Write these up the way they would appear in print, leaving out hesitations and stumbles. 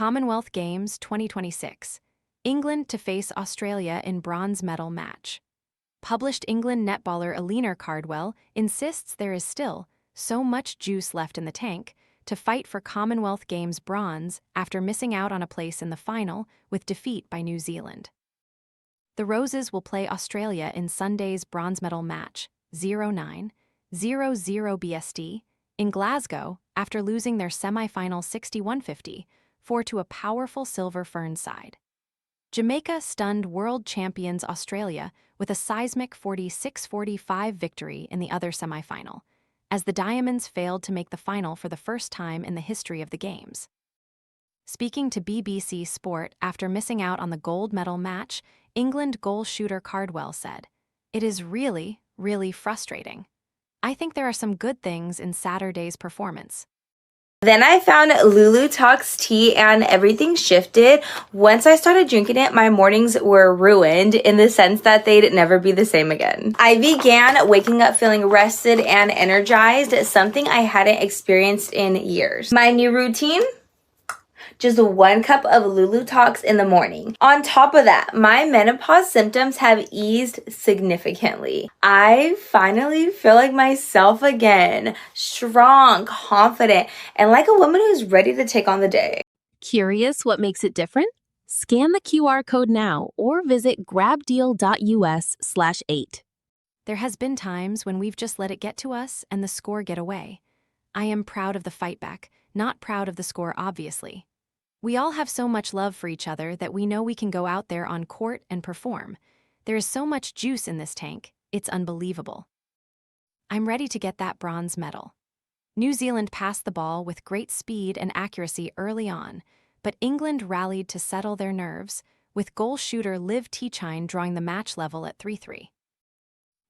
Commonwealth Games 2026. England to face Australia in bronze medal match. Published England netballer Eleanor Cardwell insists there is still so much juice left in the tank to fight for Commonwealth Games bronze after missing out on a place in the final with defeat by New Zealand. The Roses will play Australia in Sunday's bronze medal match 09:00 BST in Glasgow after losing their semi-final 61-54 to a powerful Silver Ferns side. Jamaica stunned world champions Australia with a seismic 46-45 victory in the other semi-final, as the Diamonds failed to make the final for the first time in the history of the Games. Speaking to BBC Sport after missing out on the gold medal match, England goal shooter Cardwell said, "It is really, really frustrating. I think there are some good things in Saturday's performance." Then I found Lulu Talks tea and everything shifted. Once I started drinking it, my mornings were ruined in the sense that they'd never be the same again. I began waking up feeling rested and energized, something I hadn't experienced in years. My new routine? Just 1 cup of Lulu Talks in the morning. On top of that, my menopause symptoms have eased significantly. I finally feel like myself again, strong, confident, and like a woman who's ready to take on the day. Curious what makes it different? Scan the QR code now or visit grabdeal.us/8. There has been times when we've just let it get to us and the score get away. I am proud of the fight back, not proud of the score, obviously. We all have so much love for each other that we know we can go out there on court and perform. There is so much juice in this tank, it's unbelievable. I'm ready to get that bronze medal. New Zealand passed the ball with great speed and accuracy early on, but England rallied to settle their nerves, with goal shooter Liv Teachine drawing the match level at 3-3.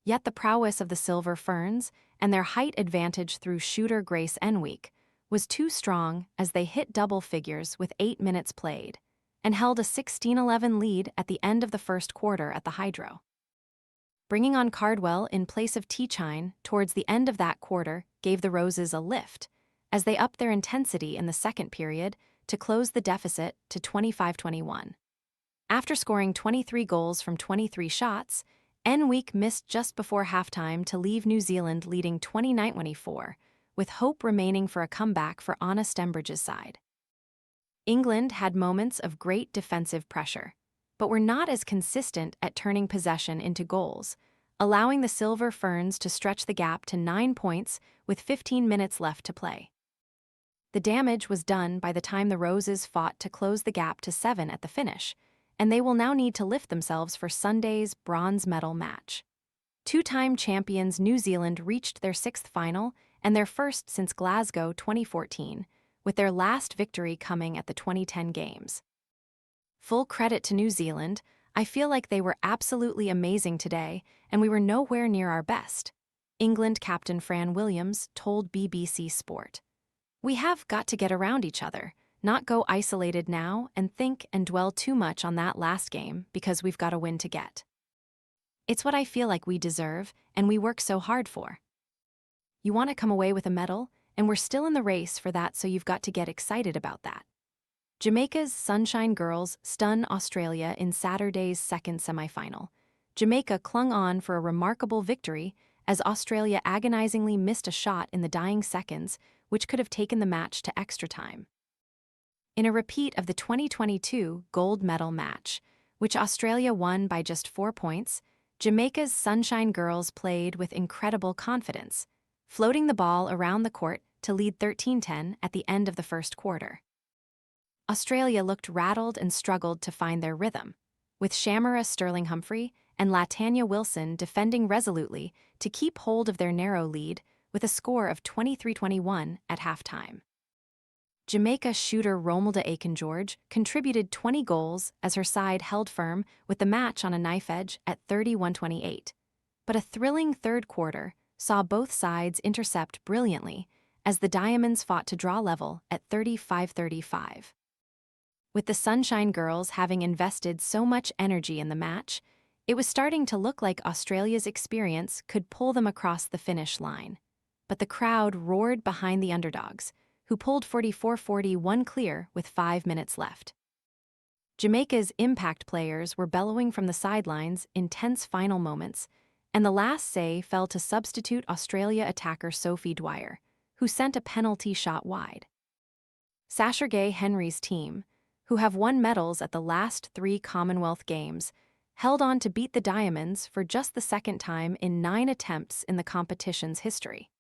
Yet the prowess of the Silver Ferns and their height advantage through shooter Grace Enweek was too strong as they hit double figures with 8 minutes played and held a 16-11 lead at the end of the first quarter at the Hydro. Bringing on Cardwell in place of Teachine towards the end of that quarter gave the Roses a lift as they upped their intensity in the second period to close the deficit to 25-21. After scoring 23 goals from 23 shots, Enweek missed just before halftime to leave New Zealand leading 29-24, with hope remaining for a comeback for Anna Stembridge's side. England had moments of great defensive pressure, but were not as consistent at turning possession into goals, allowing the Silver Ferns to stretch the gap to 9 points with 15 minutes left to play. The damage was done by the time the Roses fought to close the gap to 7 at the finish, and they will now need to lift themselves for Sunday's bronze medal match. Two-time champions New Zealand reached their 6th final and their first since Glasgow 2014, with their last victory coming at the 2010 Games. Full credit to New Zealand, I feel like they were absolutely amazing today, and we were nowhere near our best, England captain Fran Williams told BBC Sport. "We have got to get around each other, not go isolated now and think and dwell too much on that last game because we've got a win to get. It's what I feel like we deserve and we work so hard for. You want to come away with a medal, and we're still in the race for that, so you've got to get excited about that." Jamaica's Sunshine Girls stun Australia in Saturday's second semi-final. Jamaica clung on for a remarkable victory as Australia agonizingly missed a shot in the dying seconds, which could have taken the match to extra time. In a repeat of the 2022 gold medal match, which Australia won by just 4 points, Jamaica's Sunshine Girls played with incredible confidence, floating the ball around the court to lead 13-10 at the end of the first quarter. Australia looked rattled and struggled to find their rhythm, with Shamara Sterling-Humphrey and Latanya Wilson defending resolutely to keep hold of their narrow lead with a score of 23-21 at halftime. Jamaica shooter Romelda Aiken-George contributed 20 goals as her side held firm with the match on a knife edge at 31-28, but a thrilling third quarter saw both sides intercept brilliantly as the Diamonds fought to draw level at 35-35. With the Sunshine Girls having invested so much energy in the match, it was starting to look like Australia's experience could pull them across the finish line. But the crowd roared behind the underdogs, who pulled 44-40 clear with 5 minutes left. Jamaica's impact players were bellowing from the sidelines in tense final moments, and the last say fell to substitute Australia attacker Sophie Dwyer, who sent a penalty shot wide. Sasha Henry's team, who have won medals at the last 3 Commonwealth Games, held on to beat the Diamonds for just the second time in 9 attempts in the competition's history.